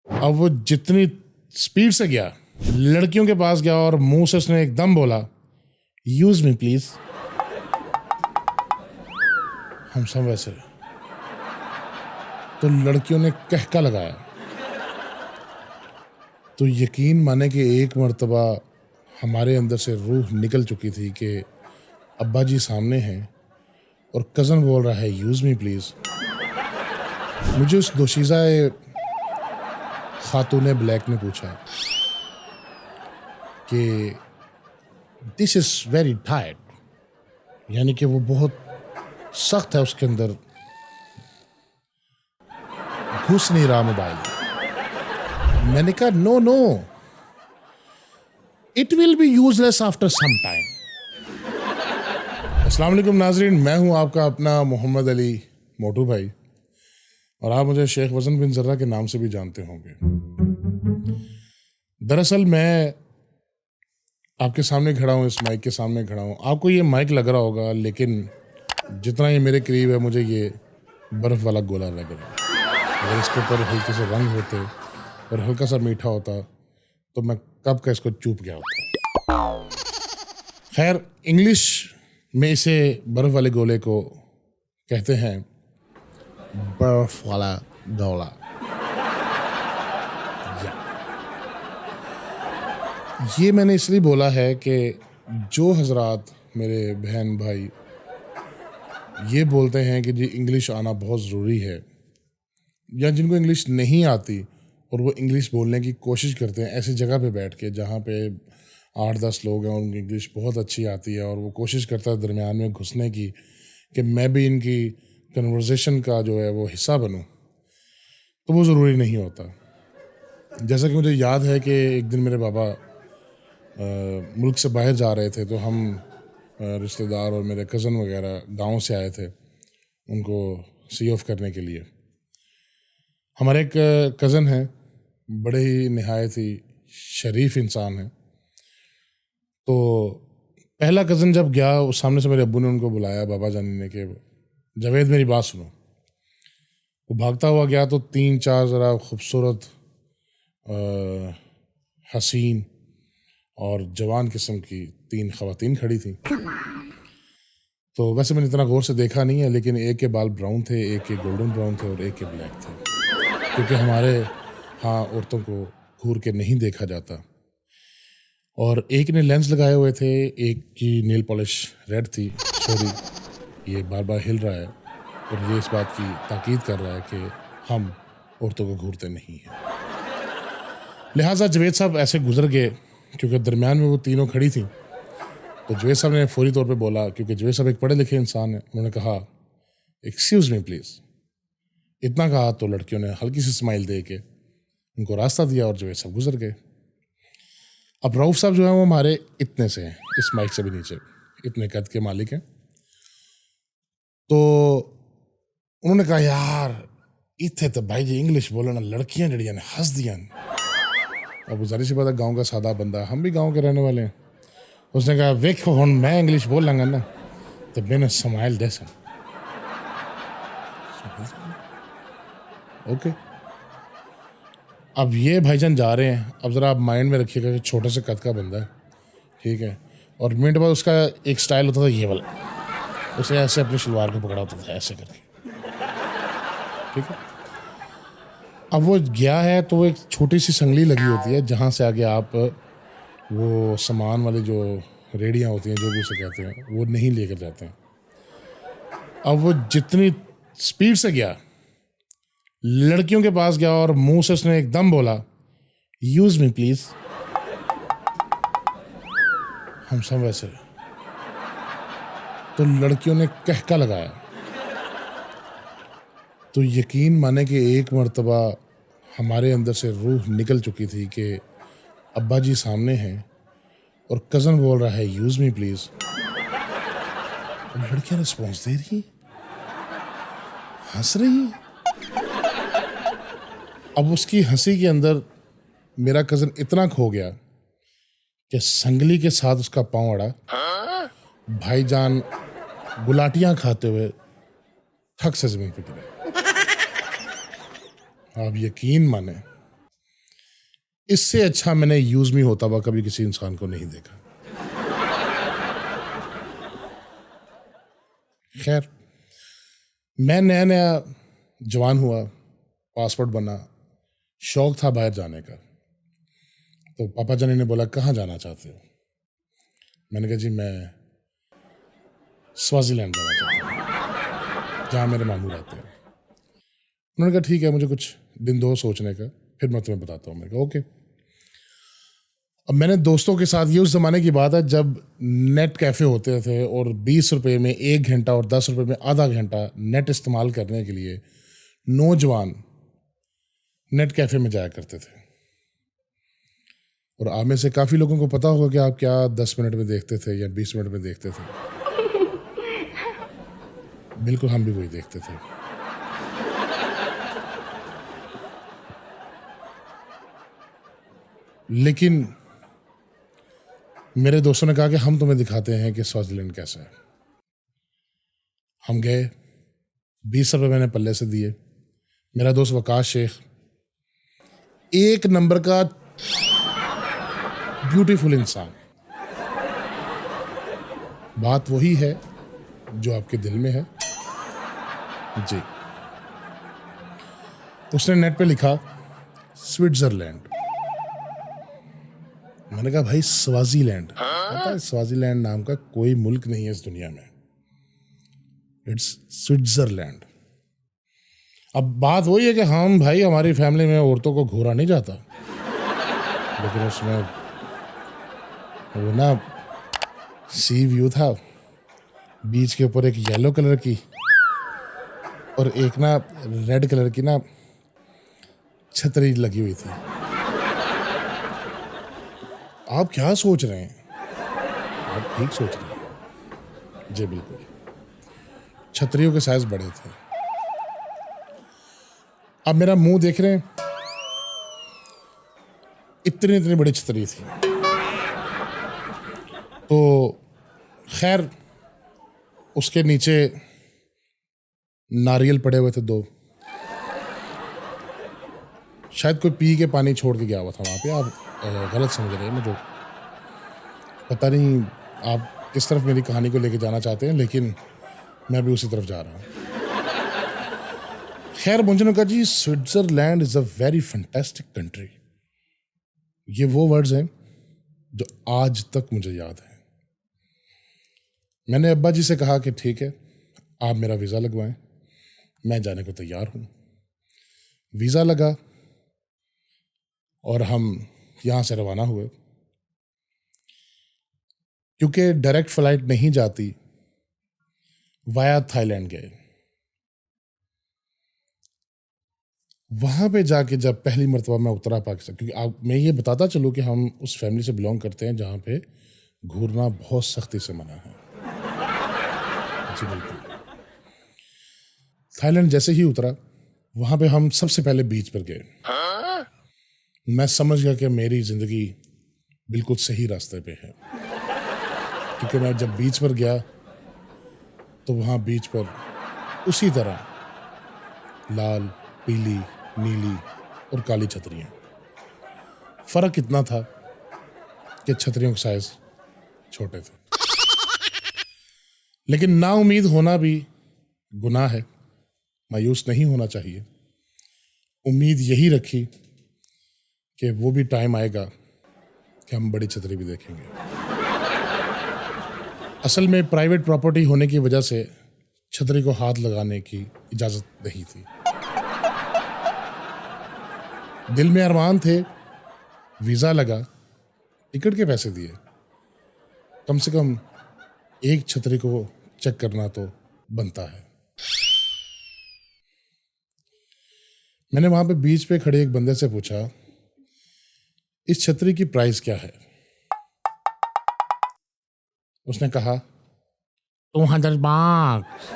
अब वो जितनी स्पीड से गया, लड़कियों के पास गया और मुंह से उसने एकदम बोला, यूज मी प्लीज। हम सब वैसे, तो लड़कियों ने कहका लगाया। तो यकीन माने कि एक मर्तबा हमारे अंदर से रूह निकल चुकी थी कि अब्बा जी सामने हैं और कज़न बोल रहा है यूज़ मी प्लीज़। मुझे उस दोशीज़ा खातून ब्लैक ने पूछा कि दिस इज़ वेरी टाइट, यानी कि वो बहुत सख्त है, उसके अंदर घुस नहीं रहा मोबाइल। मैंने कहा no no, it will be useless after some time. अस्सलाम वालेकुम नाजरीन, मैं हूं आपका अपना मोहम्मद अली मोटू भाई, और आप मुझे शेख वज़न बिन ज़र्रा के नाम से भी जानते होंगे। दरअसल मैं आपके सामने खड़ा हूं, इस माइक के सामने खड़ा हूं। आपको ये माइक लग रहा होगा, लेकिन जितना ये मेरे करीब है मुझे ये बर्फ़ वाला गोला लग रहा है। अगर इसके ऊपर हल्के से रंग होते और हल्का सा मीठा होता तो मैं कब का इसको चूप गया होता। खैर, इंग्लिश में इसे बर्फ़ वाले गोले को कहते हैं बर्फ़ वाला गोला। ये मैंने इसलिए बोला है कि जो हजरात मेरे बहन भाई ये बोलते हैं कि जी इंग्लिश आना बहुत ज़रूरी है, या जिनको इंग्लिश नहीं आती और वो इंग्लिश बोलने की कोशिश करते हैं ऐसी जगह पे बैठ के जहाँ पे 8-10 लोग हैं और उनकी इंग्लिश बहुत अच्छी आती है, और वो कोशिश करता है दरमियान में घुसने की कि मैं भी इनकी कन्वर्सेशन का जो है वो हिस्सा बनूं, तो वो ज़रूरी नहीं होता। जैसा कि मुझे याद है कि एक दिन मेरे बाबा मुल्क से बाहर जा रहे थे, तो हम रिश्तेदार और मेरे कज़न वगैरह गांव से आए थे उनको सी ऑफ करने के लिए। हमारे एक कज़न हैं, बड़े ही नहायत ही शरीफ इंसान हैं। तो पहला कज़न जब गया, उस सामने से मेरे अब्बू ने उनको बुलाया, बाबा जानी ने, कि जावेद मेरी बात सुनो। वो भागता हुआ गया तो 3-4 ज़रा खूबसूरत हसीन और जवान किस्म की 3 ख़वातीन खड़ी थी। तो वैसे मैंने इतना गौर से देखा नहीं है, लेकिन एक के बाल ब्राउन थे, एक के गोल्डन ब्राउन थे और एक के ब्लैक थे, क्योंकि हमारे हाँ औरतों को घूर के नहीं देखा जाता। और एक ने लेंस लगाए हुए थे, एक की नेल पॉलिश रेड थी। सॉरी, ये बार बार हिल रहा है और ये इस बात की ताकीद कर रहा है कि हम औरतों को घूरते नहीं हैं। लिहाजा जवेद साहब ऐसे गुजर गए, क्योंकि दरमियान में वो तीनों खड़ी थी। तो जवेद साहब ने फौरी तौर पे बोला, क्योंकि जवेद साहब एक पढ़े लिखे इंसान हैं, उन्होंने कहा एक्सक्यूज़ मी प्लीज़। इतना कहा तो लड़कियों ने हल्की सी स्माइल दे के उनको रास्ता दिया और जवेद साहब गुजर गए। अब रऊफ़ साहब जो हैं वो हमारे इतने से हैं, इस माइक से भी नीचे, इतने कद के मालिक हैं। तो उन्होंने कहा यार इतने तो भाई जी इंग्लिश बोलना लड़कियां जड़ियां ने हंस दियां। अब जारी सी बात है, गाँव का सादा बंदा, हम भी गाँव के रहने वाले हैं। उसने कहा वेखो हुण मैं इंग्लिश बोलांगा ना तो मैंने स्माइल दे सन। ओके, अब ये भाईजान जा रहे हैं। अब ज़रा आप माइंड में रखिएगा कि छोटे से कद का बंदा है, ठीक है, और मिनट बाद उसका एक स्टाइल होता था ये वाला, उसे ऐसे अपनी शलवार को पकड़ा होता था ऐसे करके, ठीक है। अब वो गया है तो वो एक छोटी सी संगली लगी होती है जहाँ से आगे आप वो सामान वाली जो रेडियाँ होती हैं, जो भी उसे कहते हैं, वो नहीं लेकर जाते हैं। अब वो जितनी स्पीड से गया, लड़कियों के पास गया और मुंह से उसने एकदम बोला यूज मी प्लीज। हम सब वैसे, तो लड़कियों ने कहका लगाया। तो यकीन माने कि एक मर्तबा हमारे अंदर से रूह निकल चुकी थी कि अब्बा जी सामने हैं और कज़न बोल रहा है यूज मी प्लीज। लड़कियां रिस्पॉन्स दे रही, हंस रही। अब उसकी हंसी के अंदर मेरा कज़न इतना खो गया कि संगली के साथ उसका पांव अड़ा। भाईजान गुलाटियां खाते हुए थक से जमीन पर गिरे। आप यकीन माने इससे अच्छा मैंने यूज मी होता हुआ कभी किसी इंसान को नहीं देखा। खैर, मैं नया नया जवान हुआ, पासपोर्ट बना, शौक था बाहर जाने का। तो पापा जानी ने बोला कहाँ जाना चाहते हो? मैंने कहा जी मैं स्वाजीलैंड जाना चाहता हूँ, जहाँ मेरे मामू रहते हैं। उन्होंने कहा ठीक है, मुझे कुछ दिन दो सोचने का, फिर मैं तुम्हें बताता हूँ। मैंने कहा ओके। अब मैंने दोस्तों के साथ, ये उस ज़माने की बात है जब नेट कैफ़े होते थे और 20 रुपये में 1 घंटा और 10 रुपये में आधा घंटा नेट इस्तेमाल करने के लिए नौजवान नेट कैफ़े में जाया करते थे। और आप में से काफ़ी लोगों को पता होगा कि आप क्या 10 मिनट में देखते थे या 20 मिनट में देखते थे। बिल्कुल, हम भी वही देखते थे। लेकिन मेरे दोस्तों ने कहा कि हम तुम्हें दिखाते हैं कि स्वाजीलैंड कैसा है। हम गए, 20 रुपये मैंने पल्ले से दिए। मेरा दोस्त वकाश शेख, एक नंबर का ब्यूटीफुल इंसान। बात वही है जो आपके दिल में है जी। उसने नेट पे लिखा स्विट्जरलैंड। मैंने कहा भाई स्वाजीलैंड, पता है स्वाजीलैंड नाम का कोई मुल्क नहीं है इस दुनिया में, इट्स स्विट्जरलैंड। अब बात वही है कि हम भाई, हमारी फैमिली में औरतों को घूरा नहीं जाता, लेकिन उसमें वो ना सी व्यू था, बीच के ऊपर एक येलो कलर की और एक ना रेड कलर की ना छतरी लगी हुई थी। आप क्या सोच रहे हैं? आप ठीक सोच रहे हैं जी, बिल्कुल। छतरियों के साइज बड़े थे। अब मेरा मुंह देख रहे हैं, इतनी इतनी बड़ी छतरी थी। तो खैर, उसके नीचे नारियल पड़े हुए थे 2। शायद कोई पी के पानी छोड़ के गया हुआ था वहाँ पे। आप गलत समझ रहे हैं मुझे, पता नहीं आप किस तरफ मेरी कहानी को लेके जाना चाहते हैं, लेकिन मैं भी उसी तरफ जा रहा हूँ। खैर, मुझे ने कहा जी Switzerland is a very fantastic country. ये वो वर्ड्स हैं जो आज तक मुझे याद हैं। मैंने अब्बा जी से कहा कि ठीक है, आप मेरा वीज़ा लगवाएं, मैं जाने को तैयार हूँ। वीज़ा लगा और हम यहाँ से रवाना हुए। क्योंकि डायरेक्ट फ्लाइट नहीं जाती, वाया थाईलैंड गए। वहाँ पे जाके जब पहली मरतबा मैं उतरा पाकिस्तान, क्योंकि आप, मैं ये बताता चलूँ कि हम उस फैमिली से बिलोंग करते हैं जहाँ पे घूरना बहुत सख्ती से मना है जी, बिल्कुल। थाईलैंड जैसे ही उतरा, वहाँ पे हम सबसे पहले बीच पर गए। मैं समझ गया कि मेरी ज़िंदगी बिल्कुल सही रास्ते पे है, क्योंकि मैं जब बीच पर गया तो वहाँ बीच पर उसी तरह लाल, पीली, नीली और काली छतरियाँ। फ़र्क इतना था कि छतरियों का साइज़ छोटे थे। लेकिन नाउम्मीद होना भी गुनाह है, मायूस नहीं होना चाहिए। उम्मीद यही रखी कि वो भी टाइम आएगा कि हम बड़ी छतरी भी देखेंगे। असल में प्राइवेट प्रॉपर्टी होने की वजह से छतरी को हाथ लगाने की इजाज़त नहीं थी। दिल में अरमान थे, वीज़ा लगा, टिकट के पैसे दिए, कम से कम एक छतरी को चेक करना तो बनता है। मैंने वहाँ पे बीच पे खड़े एक बंदे से पूछा, इस छतरी की प्राइस क्या है? उसने कहा 200 bucks।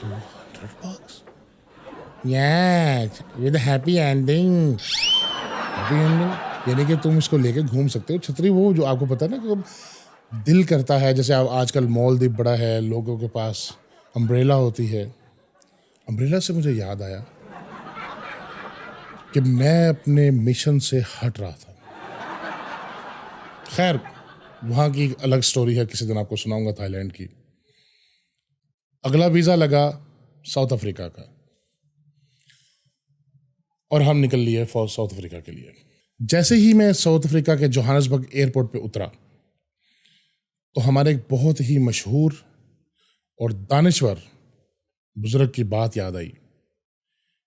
200 bucks? Yes, with a happy ending। Happy ending यानी कि तुम इसको लेके घूम सकते हो। छतरी वो जो आपको पता है ना कि दिल करता है, जैसे आप आजकल मॉलदीप बड़ा है, लोगों के पास अम्ब्रेला होती है। अम्ब्रेला से मुझे याद आया कि मैं अपने मिशन से हट रहा था। खैर, वहाँ की एक अलग स्टोरी है, किसी दिन आपको सुनाऊंगा थाईलैंड की। अगला वीज़ा लगा साउथ अफ्रीका का और हम निकल लिए फॉर साउथ अफ्रीका के लिए। जैसे ही मैं साउथ अफ्रीका के जोहान्सबर्ग एयरपोर्ट पे उतरा तो हमारे एक बहुत ही मशहूर और दानिश्वर बुजुर्ग की बात याद आई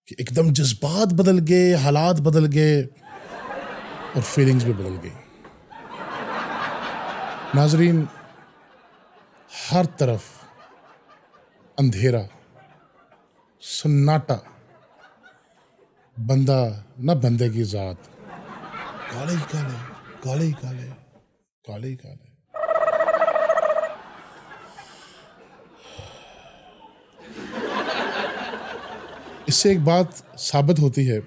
कि एकदम जज्बात बदल गए, हालात बदल गए और फीलिंग्स भी बदल गई। नाजरीन, हर तरफ अंधेरा, सन्नाटा, बंदा न बंदे की जात, काले ही काले, काले ही काले, काले ही काले। इससे एक बात साबित होती है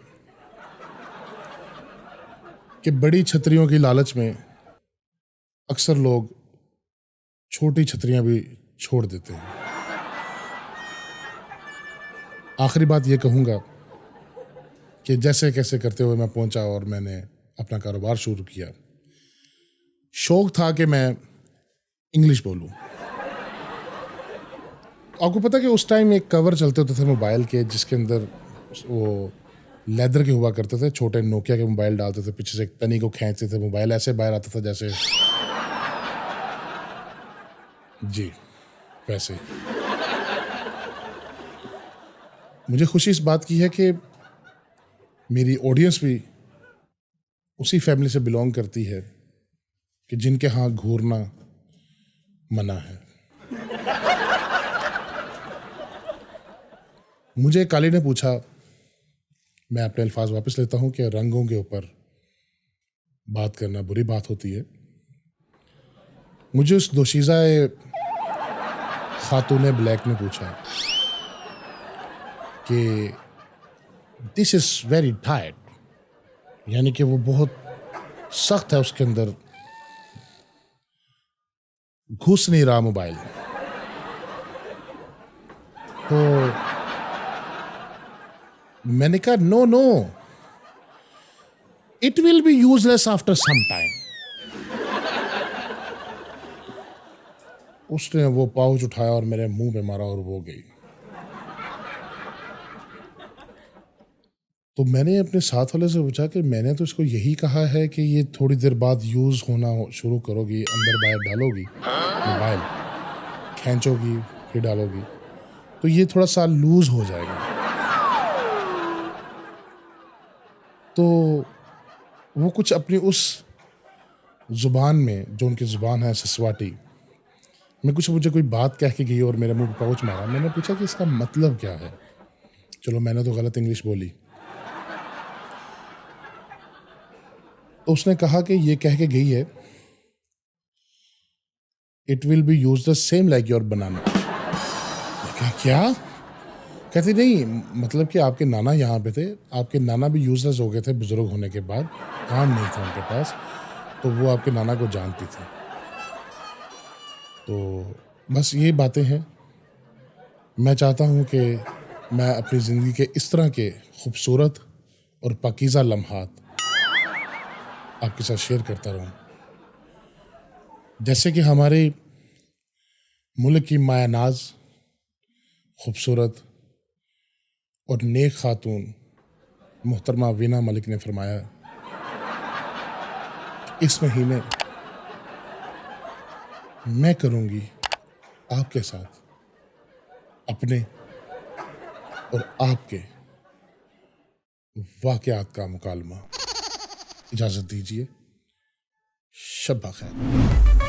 कि बड़ी छतरियों की लालच में अक्सर लोग छोटी छतरियां भी छोड़ देते हैं। आखिरी बात ये कहूँगा कि जैसे कैसे करते हुए मैं पहुंचा और मैंने अपना कारोबार शुरू किया। शौक था कि मैं इंग्लिश बोलूं। आपको पता कि उस टाइम एक कवर चलते होते थे मोबाइल के, जिसके अंदर वो लेदर के हुआ करते थे, छोटे नोकिया के मोबाइल डालते थे, पीछे से एक पेनी को खींचते थे, मोबाइल ऐसे बाहर आता था जैसे, जी वैसे। मुझे खुशी इस बात की है कि मेरी ऑडियंस भी उसी फैमिली से बिलोंग करती है कि जिनके यहाँ घूरना मना है। मुझे काली ने पूछा, मैं अपने अल्फाज वापस लेता हूं कि रंगों के ऊपर बात करना बुरी बात होती है। मुझे उस दोशीज़ा खातून ब्लैक ने पूछा कि दिस इज वेरी टाइट, यानी कि वो बहुत सख्त है, उसके अंदर घुस नहीं रहा मोबाइल। तो मैंने कहा no no, it will be useless after some time. उसने वो पाउच उठाया और मेरे मुंह पे मारा और वो गई। तो मैंने अपने साथ वाले से पूछा कि मैंने तो इसको यही कहा है कि ये थोड़ी देर बाद यूज होना शुरू करोगी, अंदर बाहर डालोगी मोबाइल, खींचोगी फिर डालोगी, तो ये थोड़ा सा लूज हो जाएगा। तो वो कुछ अपनी उस जुबान में, जो उनकी जुबान है ससवाटी में, कुछ मुझे कोई बात कह के गई और मेरे मुंह पे पाउच मारा। मैंने पूछा कि इसका मतलब क्या है। चलो मैंने तो गलत इंग्लिश बोली। तो उसने कहा कि ये कह के गई है, it will be use the same like your बनाना। क्या? कहती नहीं, मतलब कि आपके नाना यहाँ पे थे, आपके नाना भी यूजलेस हो गए थे बुजुर्ग होने के बाद, काम नहीं था उनके पास, तो वो आपके नाना को जानती थी। तो बस ये बातें हैं। मैं चाहता हूँ कि मैं अपनी ज़िंदगी के इस तरह के खूबसूरत और पाकीज़ा लम्हात आपके साथ शेयर करता रहूं, जैसे कि हमारे मुल्क की माया नाज, खूबसूरत और नेक खातून मोहतरमा वीना मलिक ने फरमाया, इस महीने मैं करूंगी आपके साथ अपने और आपके वाक़यात का मुकालमा। इजाज़त दीजिए, शब बख़ैर।